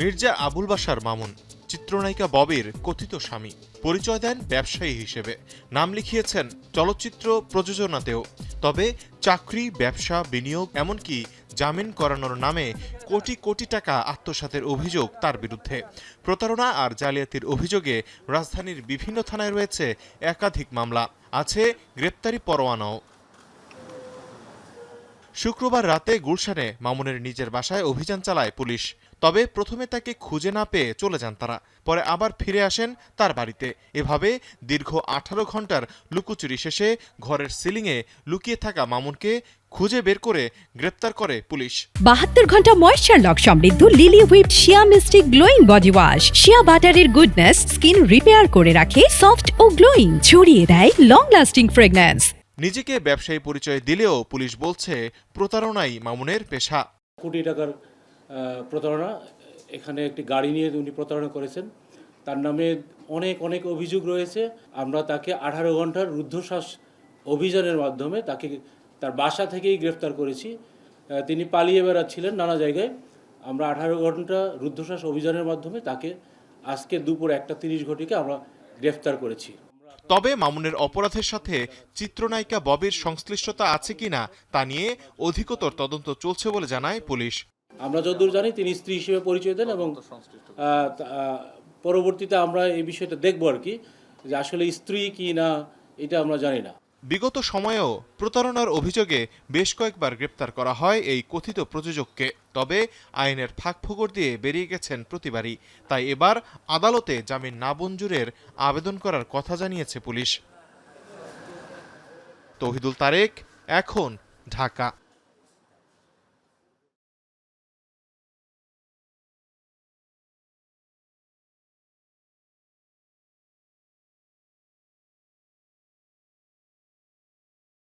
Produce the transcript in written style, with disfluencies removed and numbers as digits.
মির্জা আবুল বাশার মামুন চিত্রনায়িকা ববির কথিত স্বামী। পরিচয় দেন ব্যবসায়ী হিসেবে, নাম লিখিয়েছেন চলচ্চিত্র প্রযোজনাতেও। তবে চাকরি, ব্যবসা, বিনিয়োগ, এমনকি জামিন করানোর নামে কোটি কোটি টাকা আত্মসাতের অভিযোগ তার বিরুদ্ধে। প্রতারণা আর জালিয়াতির অভিযোগে রাজধানীর বিভিন্ন থানায় রয়েছে একাধিক মামলা, আছে গ্রেপ্তারি পরোয়ানাও। শুক্রবার রাতে গুলশানে মামুনের নিজের বাসায় অভিযান চালায় পুলিশ। তবে প্রথমে তাকে খুঁজে না পেয়ে চলে যান তারা, পরে আবার ফিরে আসেন তার বাড়িতে। এভাবে দীর্ঘ 18 ঘন্টার লুকোচুরি শেষে ঘরের সিলিংয়ে লুকিয়ে থাকা মামুনকে খুঁজে বের করে গ্রেপ্তার করে পুলিশ। 72 ঘন্টা ময়েশ্চার লক সমৃদ্ধ লিলি হুইপড শিয়া মিস্টিক গ্লোয়িং বডি ওয়াশ। শিয়া বাটারের গুডনেস স্কিন রিপেয়ার করে রাখে সফট ও গ্লোয়িং, ছড়িয়ে দেয় লং লাস্টিং ফ্রেগন্যান্স। নিজেকে ব্যবসায়ী পরিচয় দিলেও পুলিশ বলছে প্রতারণাই মামুনের পেশা। কোটি টাকার প্রতারণা, এখানে একটি গাড়ি নিয়ে উনি প্রতারণা করেছেন। তার নামে অনেক অভিযোগ রয়েছে। আমরা তাকে 18 ঘন্টার রুদ্ধশ্বাস অভিযানের মাধ্যমে তাকে তার বাসা থেকেই গ্রেফতার করেছি। তিনি পালিয়ে বেড়াচ্ছিলেন নানা জায়গায়। আমরা 18 ঘন্টা রুদ্ধশ্বাস অভিযানের মাধ্যমে তাকে আজকে দুপুর 1:30 ঘটিকে আমরা গ্রেফতার করেছি। তবে মামুনের অপরাধের সাথে চিত্রনায়িকা ববির সংশ্লিষ্টতা আছে কিনা তা নিয়ে অধিকতর তদন্ত চলছে বলে জানায় পুলিশ। আমরা যতদূর জানি তিনি স্ত্রী হিসেবে পরিচয় দেন এবং পরবর্তীতে আমরা এই বিষয়টা দেখব আর কি, যে আসলে স্ত্রী কি না এটা আমরা জানি না। বিগত সময়েও প্রতারণার অভিযোগে বেশ কয়েকবার গ্রেপ্তার করা হয় এই কথিত প্রযোজককে। তবে আইনের ফাঁকফোকর দিয়ে বেরিয়ে গেছেন প্রতিবারই। তাই এবার আদালতে জামিন নামঞ্জুরের আবেদন করার কথা জানিয়েছে পুলিশ। তৌহিদুল তারেক, এখন, ঢাকা।